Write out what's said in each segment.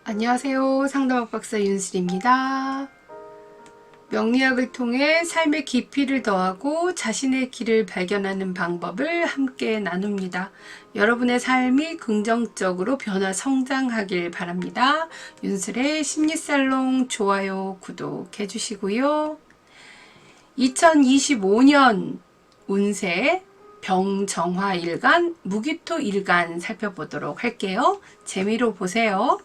안녕하세요. 상담학 박사 윤슬입니다. 명리학을 통해 삶의 깊이를 더하고 자신의 길을 발견하는 방법을 함께 나눕니다. 여러분의 삶이 긍정적으로 변화 성장하길 바랍니다. 윤슬의 심리살롱 좋아요, 구독해 주시고요. 2025년 운세 병정화일간, 무기토일간 살펴보도록 할게요. 재미로 보세요.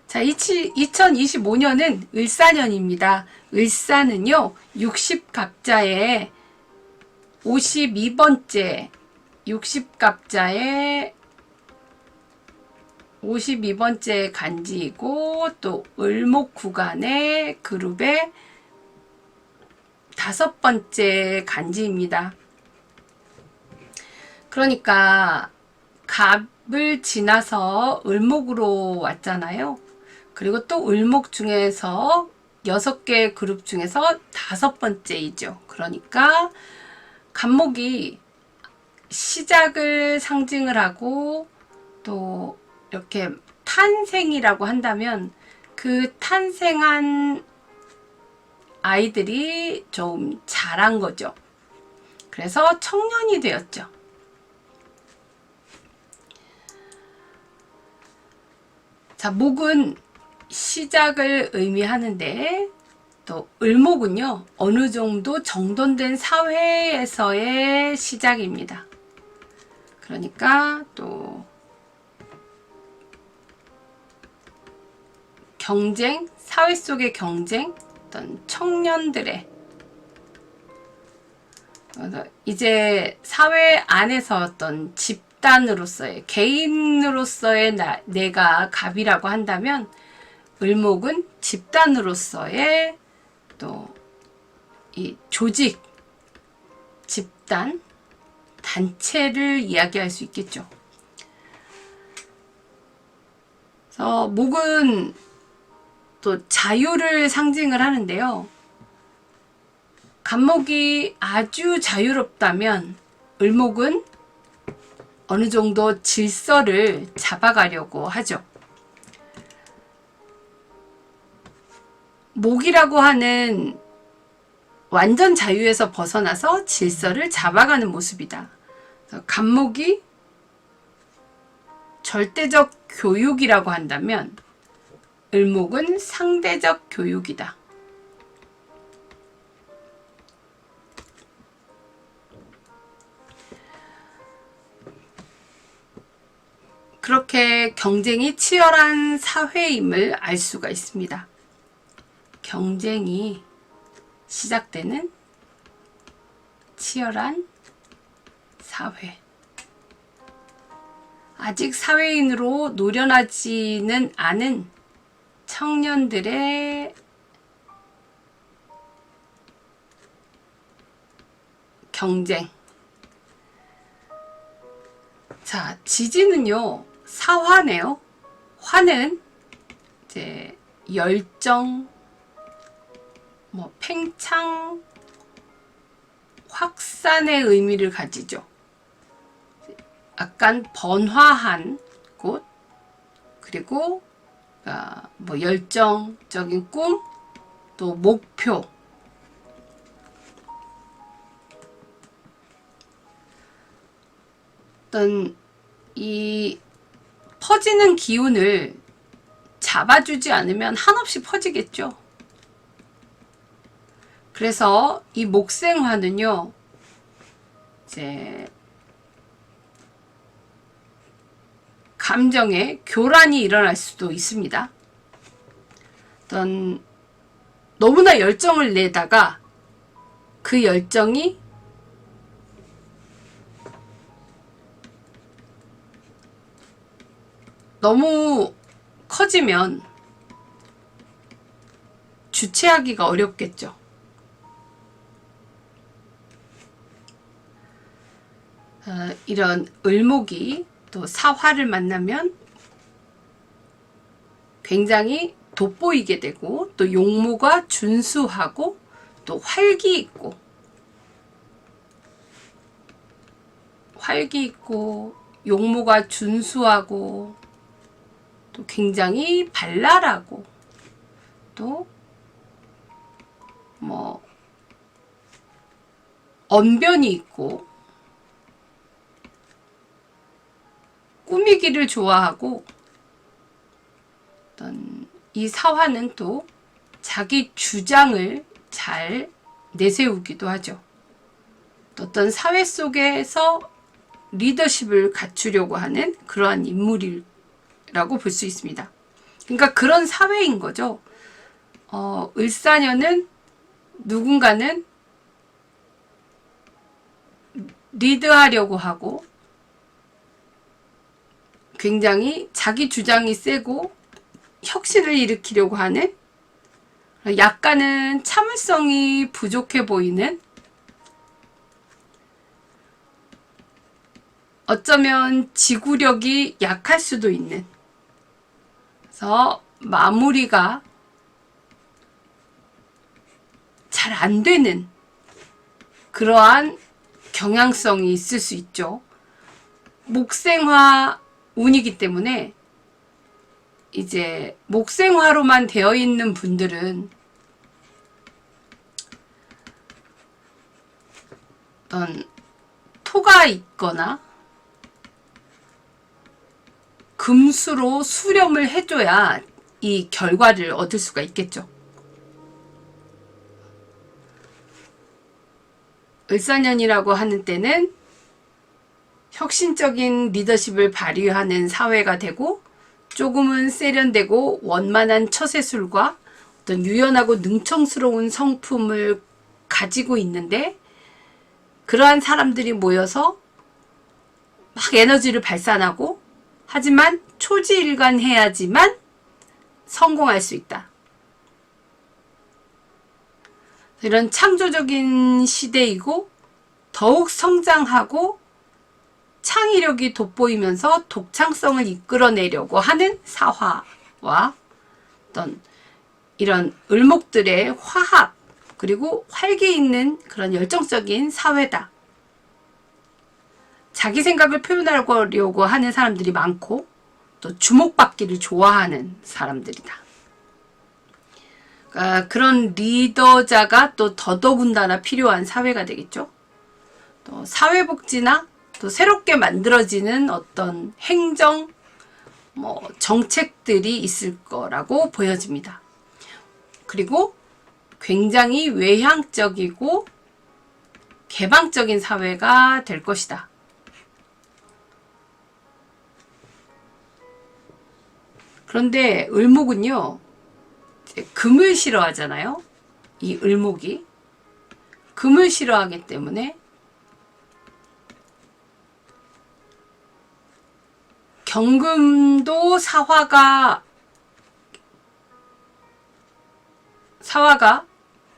자, 2025년은 을사년입니다. 을사는요, 60갑자의 52번째, 60갑자의 52번째 간지이고, 또 을목 구간의 그룹의 5번째 간지입니다. 그러니까 갑을 지나서 을목으로 왔잖아요. 그리고 또 을목 중에서 6개 그룹 중에서 5번째이죠. 그러니까 갑목이 시작을 상징을 하고 또 이렇게 탄생이라고 한다면 그 탄생한 아이들이 좀 자란 거죠. 그래서 청년이 되었죠. 자, 목은 시작을 의미하는데 또 을목은요, 어느 정도 정돈된 사회에서의 시작입니다. 그러니까 또 경쟁, 사회 속의 경쟁, 어떤 청년들의 이제 사회 안에서 어떤 집단으로서의, 개인으로서의 내가 갑이라고 한다면 을목은 집단으로서의 또 이 조직, 집단, 단체를 이야기할 수 있겠죠. 그래서 목은 또 자유를 상징을 하는데요. 갑목이 아주 자유롭다면 을목은 어느 정도 질서를 잡아가려고 하죠. 목이라고 하는 완전 자유에서 벗어나서 질서를 잡아가는 모습이다. 갑목이 절대적 교육이라고 한다면 을목은 상대적 교육이다. 그렇게 경쟁이 치열한 사회임을 알 수가 있습니다. 경쟁이 시작되는 치열한 사회. 아직 사회인으로 노련하지는 않은 청년들의 경쟁. 자, 지지는요, 사화네요. 화는 이제 열정, 팽창, 확산의 의미를 가지죠. 약간 번화한 곳, 그리고 열정적인 꿈, 또 목표. 어떤 이 퍼지는 기운을 잡아주지 않으면 한없이 퍼지겠죠. 그래서 이 목생화는요, 이제 감정의 교란이 일어날 수도 있습니다. 어떤 너무나 열정을 내다가 그 열정이 너무 커지면 주체하기가 어렵겠죠. 이런 을목이 또 사화를 만나면 굉장히 돋보이게 되고 또 용모가 준수하고 또 활기 있고 용모가 준수하고 또 굉장히 발랄하고 또 뭐 언변이 있고 꾸미기를 좋아하고 어떤 이 사화는 또 자기 주장을 잘 내세우기도 하죠. 어떤 사회 속에서 리더십을 갖추려고 하는 그러한 인물이라고 볼 수 있습니다. 그러니까 그런 사회인 거죠. 을사년은 누군가는 리드하려고 하고 굉장히 자기 주장이 세고 혁신을 일으키려고 하는, 약간은 참을성이 부족해 보이는, 어쩌면 지구력이 약할 수도 있는, 그래서 마무리가 잘 안 되는 그러한 경향성이 있을 수 있죠. 목생화 운이기 때문에 이제 목생화로만 되어 있는 분들은 어떤 토가 있거나 금수로 수렴을 해줘야 이 결과를 얻을 수가 있겠죠. 을사년이라고 하는 때는 혁신적인 리더십을 발휘하는 사회가 되고 조금은 세련되고 원만한 처세술과 어떤 유연하고 능청스러운 성품을 가지고 있는데, 그러한 사람들이 모여서 막 에너지를 발산하고, 하지만 초지일관해야지만 성공할 수 있다. 이런 창조적인 시대이고 더욱 성장하고 창의력이 돋보이면서 독창성을 이끌어내려고 하는 사화와 어떤 이런 을목들의 화합, 그리고 활기 있는 그런 열정적인 사회다. 자기 생각을 표현하려고 하는 사람들이 많고 또 주목받기를 좋아하는 사람들이다. 그러니까 그런 리더자가 또 더더군다나 필요한 사회가 되겠죠. 또 사회복지나 또 새롭게 만들어지는 어떤 행정, 정책들이 있을 거라고 보여집니다. 그리고 굉장히 외향적이고 개방적인 사회가 될 것이다. 그런데 을목은요, 금을 싫어하잖아요. 이 을목이 금을 싫어하기 때문에 경금도 사화가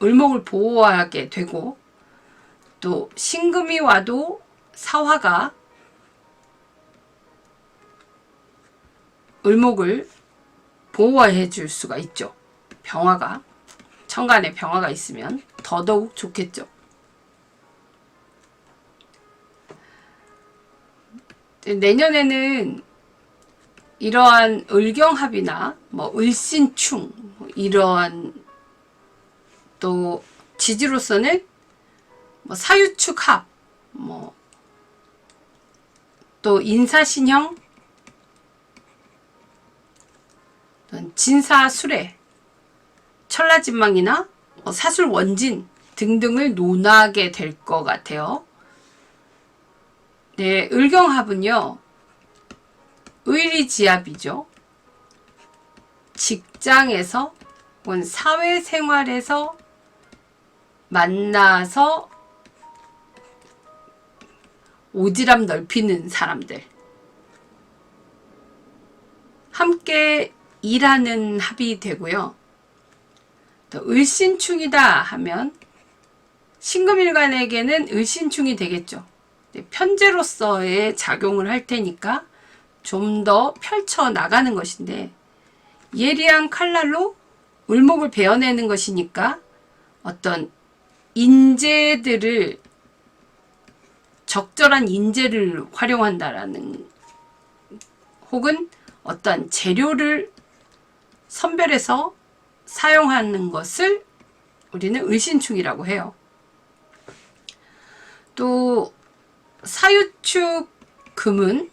을목을 보호하게 되고, 또 신금이 와도 사화가 을목을 보호해 줄 수가 있죠. 병화가, 천간에 병화가 있으면 더더욱 좋겠죠. 내년에는 이러한 을경합이나 을신충, 이러한 또 지지로서는 사유축합, 또 인사신형, 진사수레, 천라진망이나 사술원진 등등을 논하게 될 것 같아요. 네, 을경합은요, 의리지압이죠. 직장에서 혹은 사회생활에서 만나서 오지랖 넓히는 사람들, 함께 일하는 합이 되고요. 또 을신충이다 하면 신금일간에게는 을신충이 되겠죠. 편제로서의 작용을 할 테니까 좀 더 펼쳐 나가는 것인데, 예리한 칼날로 을목을 베어내는 것이니까 어떤 인재들을, 적절한 인재를 활용한다라는, 혹은 어떤 재료를 선별해서 사용하는 것을 우리는 을신축이라고 해요. 또 사유축 금은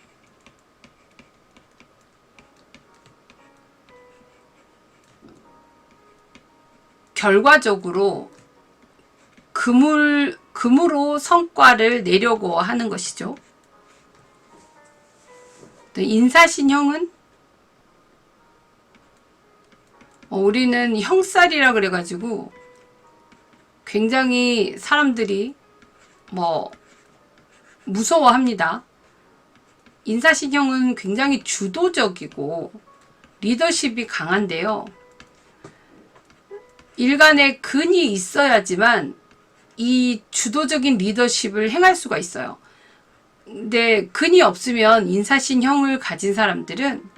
결과적으로 금으로 성과를 내려고 하는 것이죠. 또 인사신형은 우리는 형살이라 그래가지고 굉장히 사람들이 무서워합니다. 인사신형은 굉장히 주도적이고 리더십이 강한데요. 일간에 근이 있어야지만 이 주도적인 리더십을 행할 수가 있어요. 근데 근이 없으면 인사신형을 가진 사람들은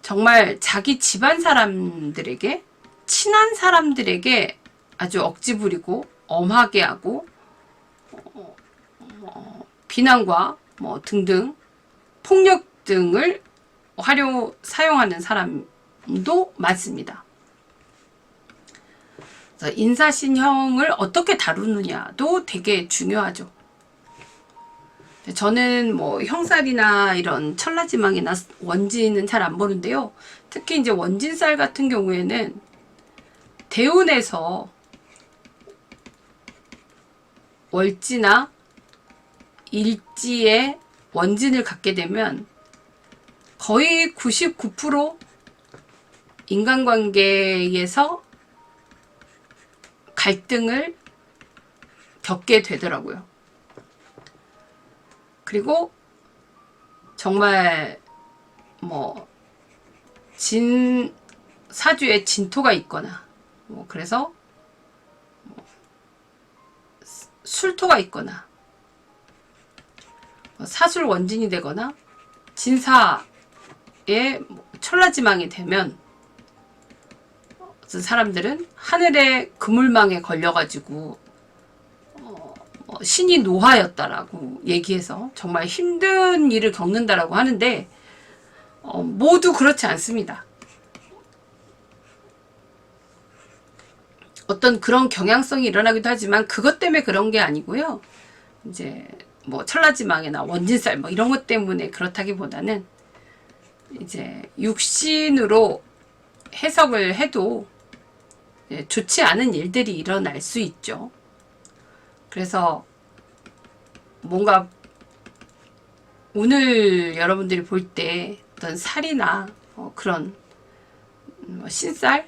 정말 자기 집안 사람들에게, 친한 사람들에게 아주 억지 부리고 엄하게 하고 비난과 등등 폭력 등을 사용하는 사람도 많습니다. 그래서 인사신형을 어떻게 다루느냐도 되게 중요하죠. 저는 형살이나 이런 천라지망이나 원진은 잘 안 보는데요. 특히 이제 원진살 같은 경우에는 대운에서 월지나 일지에 원진을 갖게 되면 거의 99% 인간관계에서 갈등을 겪게 되더라고요. 그리고 정말 사주에 진토가 있거나 그래서 술토가 있거나 사술 원진이 되거나 진사에 천라지망이 되면 사람들은 하늘의 그물망에 걸려가지고 신이 노하였다라고 얘기해서 정말 힘든 일을 겪는다라고 하는데 모두 그렇지 않습니다. 어떤 그런 경향성이 일어나기도 하지만 그것 때문에 그런 게 아니고요. 이제 천라지망이나 원진살 이런 것 때문에 그렇다기보다는 이제 육신으로 해석을 해도 좋지 않은 일들이 일어날 수 있죠. 그래서 뭔가 오늘 여러분들이 볼 때 어떤 살이나 그런 신살과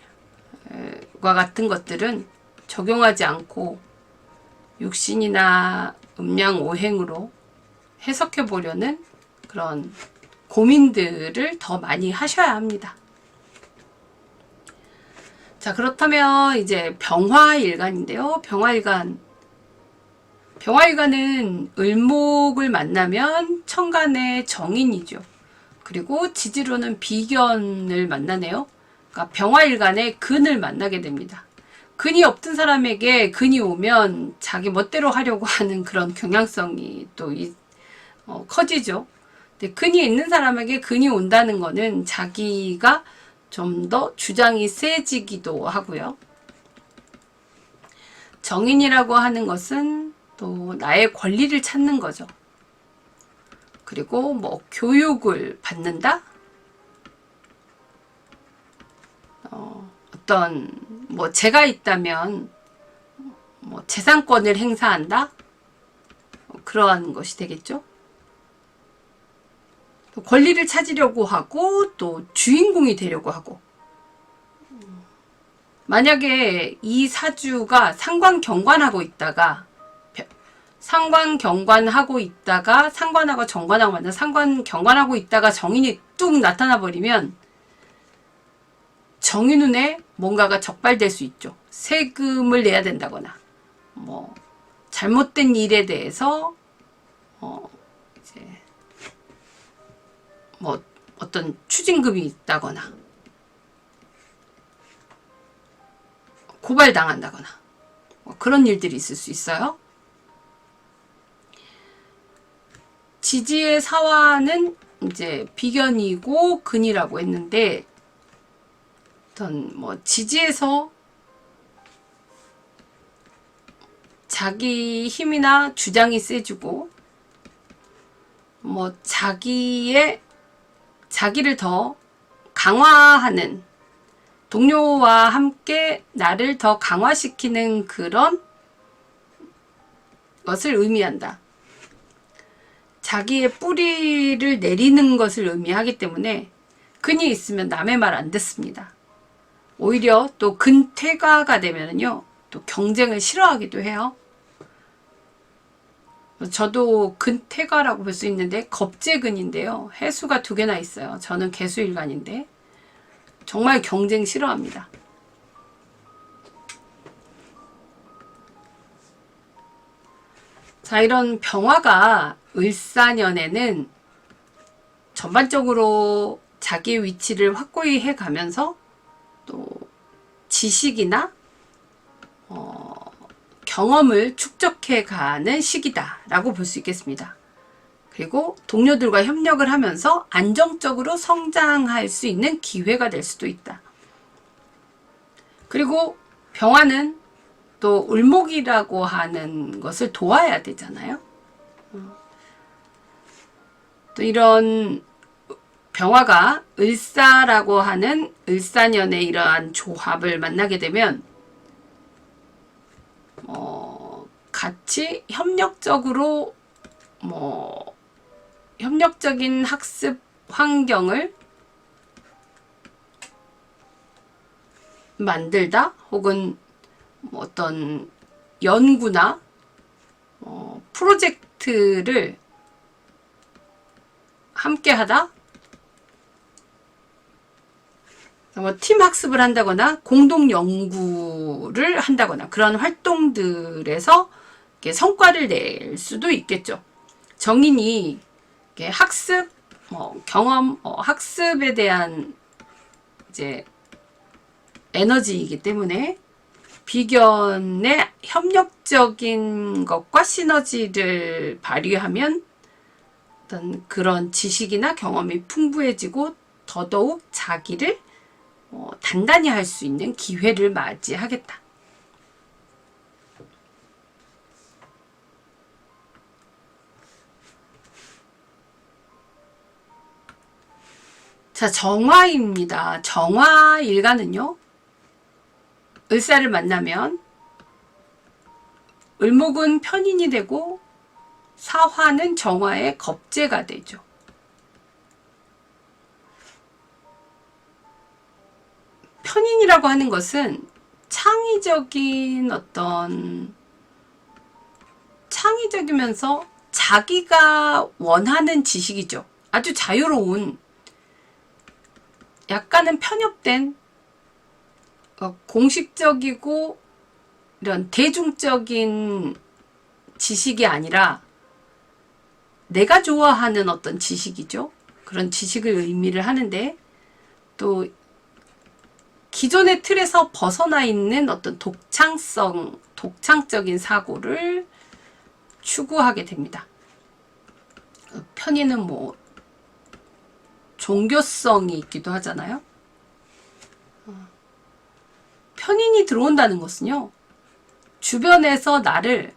같은 것들은 적용하지 않고 육신이나 음양오행으로 해석해 보려는 그런 고민들을 더 많이 하셔야 합니다. 자, 그렇다면 이제 병화일간인데요. 병화일간은 을목을 만나면 천간의 정인이죠. 그리고 지지로는 비견을 만나네요. 그러니까 병화일간에 근을 만나게 됩니다. 근이 없던 사람에게 근이 오면 자기 멋대로 하려고 하는 그런 경향성이 또 커지죠. 근데 근이 있는 사람에게 근이 온다는 거는 자기가 좀 더 주장이 세지기도 하고요. 정인이라고 하는 것은 또 나의 권리를 찾는 거죠. 그리고 교육을 받는다? 어떤 제가 있다면 재산권을 행사한다? 그러한 것이 되겠죠. 또 권리를 찾으려고 하고 또 주인공이 되려고 하고, 만약에 이 사주가 상관경관하고 있다가 상관하고 정관하고 만나 상관경관하고 있다가 정인이 뚝 나타나 버리면 정인 눈에 뭔가가 적발될 수 있죠. 세금을 내야 된다거나 잘못된 일에 대해서 이제 어떤 추징금이 있다거나 고발당한다거나 그런 일들이 있을 수 있어요. 지지의 사화는 이제 비견이고 근이라고 했는데, 어떤 뭐 지지에서 자기 힘이나 주장이 세지고, 뭐 자기를 더 강화하는, 동료와 함께 나를 더 강화시키는 그런 것을 의미한다. 자기의 뿌리를 내리는 것을 의미하기 때문에 근이 있으면 남의 말 안 듣습니다. 오히려 또 근퇴가가 되면요, 또 경쟁을 싫어하기도 해요. 저도 근퇴가라고 볼 수 있는데 겁재근인데요. 해수가 2개나 있어요. 저는 개수일간인데 정말 경쟁 싫어합니다. 자, 이런 병화가 을사년에는 전반적으로 자기 위치를 확고히 해가면서 또 지식이나 경험을 축적해가는 시기다라고 볼 수 있겠습니다. 그리고 동료들과 협력을 하면서 안정적으로 성장할 수 있는 기회가 될 수도 있다. 그리고 병화는 또 을목이라고 하는 것을 도와야 되잖아요. 또 이런 병화가 을사라고 하는 을사년의 이러한 조합을 만나게 되면 같이 협력적으로 협력적인 학습 환경을 만들다, 혹은 어떤 연구나 프로젝트를 함께 하다, 팀 학습을 한다거나 공동 연구를 한다거나 그런 활동들에서 성과를 낼 수도 있겠죠. 정인이 학습, 경험, 학습에 대한 이제 에너지이기 때문에 비견의 협력적인 것과 시너지를 발휘하면 어떤 그런 지식이나 경험이 풍부해지고 더더욱 자기를 단단히 할 수 있는 기회를 맞이하겠다. 자, 정화입니다. 정화일간은요, 을사를 만나면 을목은 편인이 되고 사화는 정화의 겁재가 되죠. 편인이라고 하는 것은 창의적이면서 자기가 원하는 지식이죠. 아주 자유로운, 약간은 편협된, 공식적이고 이런 대중적인 지식이 아니라 내가 좋아하는 어떤 지식이죠. 그런 지식을 의미를 하는데, 또 기존의 틀에서 벗어나 있는 어떤 독창적인 사고를 추구하게 됩니다. 편의는 종교성이 있기도 하잖아요. 편인이 들어온다는 것은요, 주변에서 나를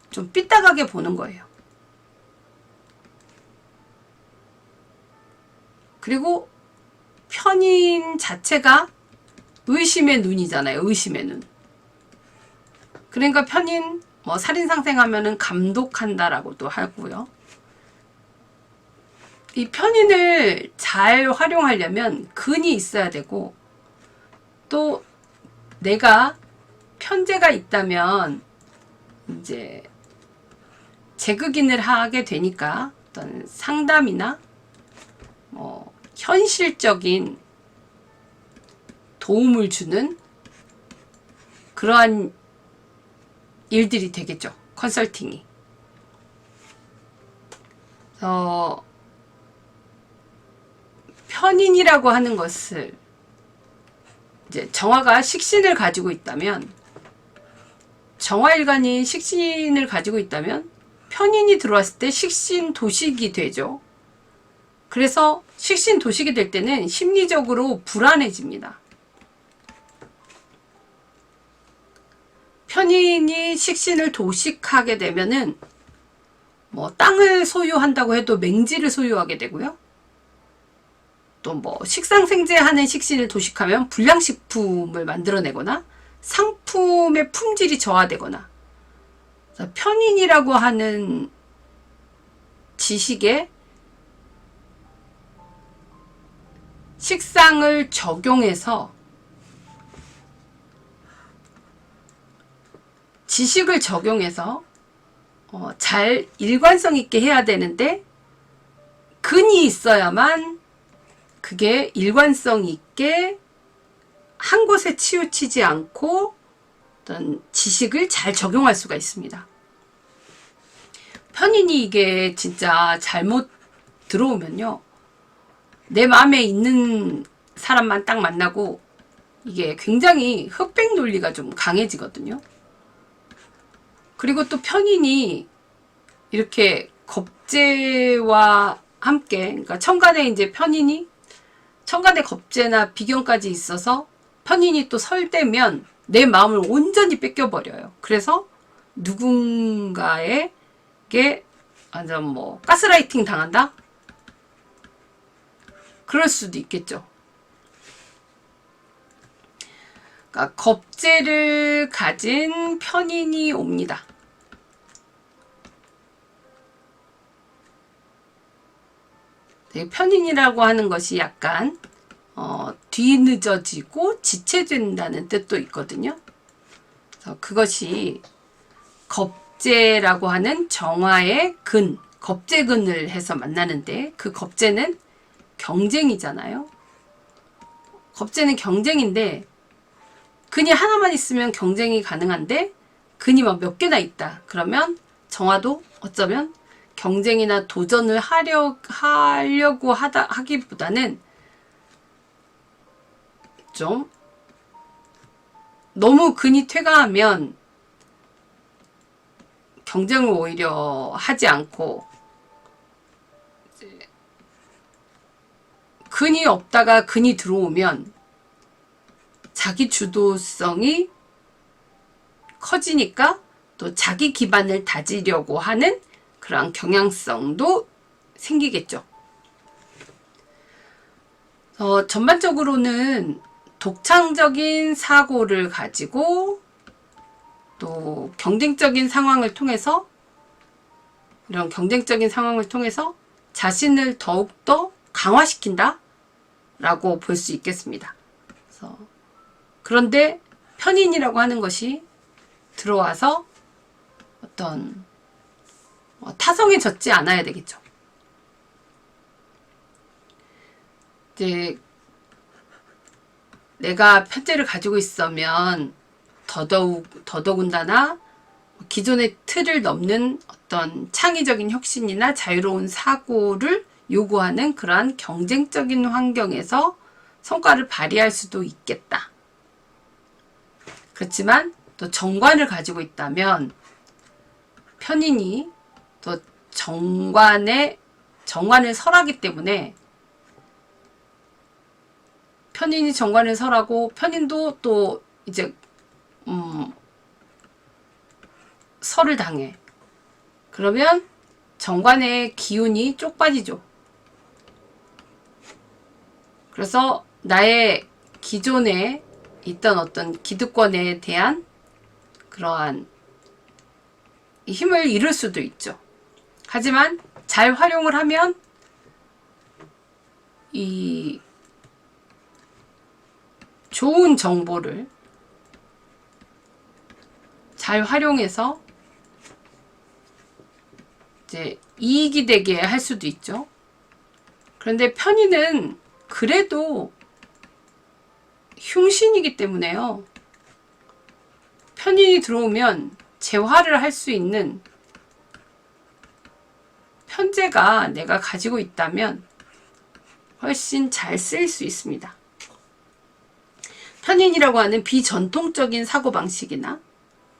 좀 삐딱하게 보는 거예요. 그리고 편인 자체가 의심의 눈이잖아요. 의심의 눈. 그러니까 편인, 살인상생하면은 감독한다라고도 하고요. 이 편인을 잘 활용하려면 근이 있어야 되고, 또 내가 편재가 있다면 이제 재극인을 하게 되니까 어떤 상담이나 현실적인 도움을 주는 그러한 일들이 되겠죠. 컨설팅이. 편인이라고 하는 것을 이제 정화가 식신을 가지고 있다면, 정화일간이 식신을 가지고 있다면 편인이 들어왔을 때 식신 도식이 되죠. 그래서 식신 도식이 될 때는 심리적으로 불안해집니다. 편인이 식신을 도식하게 되면은 뭐 땅을 소유한다고 해도 맹지를 소유하게 되고요. 또 뭐 식상생재하는 식신을 도식하면 불량식품을 만들어내거나 상품의 품질이 저하되거나, 편인이라고 하는 지식에 식상을 적용해서 지식을 적용해서 잘 일관성 있게 해야 되는데 근이 있어야만 그게 일관성 있게 한 곳에 치우치지 않고 어떤 지식을 잘 적용할 수가 있습니다. 편인이 이게 진짜 잘못 들어오면요, 내 마음에 있는 사람만 딱 만나고 이게 굉장히 흑백 논리가 좀 강해지거든요. 그리고 또 편인이 이렇게 겁재와 함께, 그러니까 천간에 이제 편인이 천간에 겁재나 비견까지 있어서 편인이 또 설되면 내 마음을 온전히 뺏겨버려요. 그래서 누군가에게 완전 뭐 가스라이팅 당한다? 그럴 수도 있겠죠. 그러니까 겁재를 가진 편인이 옵니다. 편인이라고 하는 것이 약간 뒤늦어지고 지체된다는 뜻도 있거든요. 그래서 그것이 겁재라고 하는 정화의 근, 겁재근을 해서 만나는데, 그 겁재는 경쟁이잖아요. 겁재는 경쟁인데 근이 하나만 있으면 경쟁이 가능한데 근이 막 몇 개나 있다. 그러면 정화도 어쩌면 경쟁이나 도전을 하려고 하기보다는 좀 너무 근이 퇴가하면 경쟁을 오히려 하지 않고, 근이 없다가 근이 들어오면 자기 주도성이 커지니까 또 자기 기반을 다지려고 하는 그런 경향성도 생기겠죠. 전반적으로는 독창적인 사고를 가지고 또 경쟁적인 상황을 통해서, 이런 경쟁적인 상황을 통해서 자신을 더욱더 강화시킨다 라고 볼 수 있겠습니다. 그런데 편인이라고 하는 것이 들어와서 어떤 타성에 젖지 않아야 되겠죠. 이제 내가 편재를 가지고 있으면 더더군다나 기존의 틀을 넘는 어떤 창의적인 혁신이나 자유로운 사고를 요구하는 그러한 경쟁적인 환경에서 성과를 발휘할 수도 있겠다. 그렇지만 또 정관을 가지고 있다면 편인이 또 정관을 설하기 때문에, 편인이 정관을 설하고 편인도 또 이제 설을 당해. 그러면 정관의 기운이 쪽 빠지죠. 그래서 나의 기존에 있던 어떤 기득권에 대한 그러한 힘을 잃을 수도 있죠. 하지만 잘 활용을 하면 이 좋은 정보를 잘 활용해서 이제 이익이 되게 할 수도 있죠. 그런데 편인은 그래도 흉신이기 때문에요. 편인이 들어오면 재화를 할 수 있는 편재가 내가 가지고 있다면 훨씬 잘 쓰일 수 있습니다. 편인이라고 하는 비전통적인 사고방식이나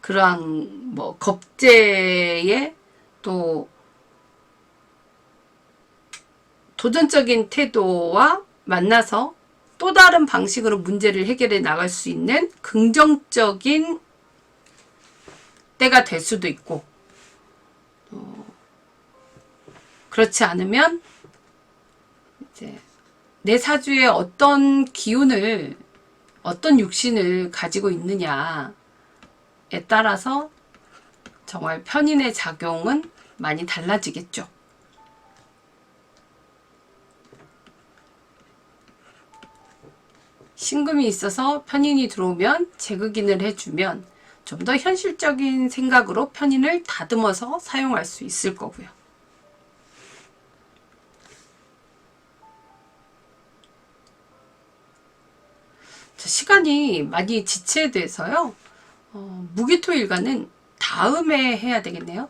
그러한 뭐 겁재의 또 도전적인 태도와 만나서 또 다른 방식으로 문제를 해결해 나갈 수 있는 긍정적인 때가 될 수도 있고, 그렇지 않으면 이제 내 사주에 어떤 기운을, 어떤 육신을 가지고 있느냐에 따라서 정말 편인의 작용은 많이 달라지겠죠. 신금이 있어서 편인이 들어오면 재극인을 해주면 좀 더 현실적인 생각으로 편인을 다듬어서 사용할 수 있을 거고요. 시간이 많이 지체돼서요. 무기토일간은 다음에 해야 되겠네요.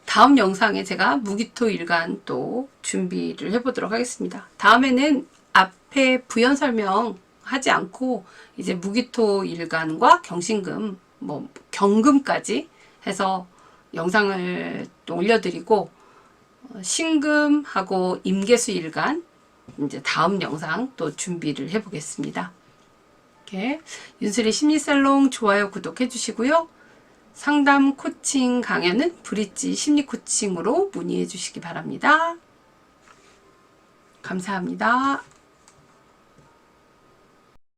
다음 영상에 제가 무기토일간 또 준비를 해보도록 하겠습니다. 다음에는 앞에 부연 설명하지 않고 이제 무기토일간과 경신금, 뭐 경금까지 해서 영상을 또 올려드리고, 신금하고 임계수일간 이제 다음 영상 또 준비를 해보겠습니다. 이렇게 윤슬의 심리살롱 좋아요, 구독해 주시고요. 상담 코칭 강연은 브릿지 심리 코칭으로 문의해 주시기 바랍니다. 감사합니다.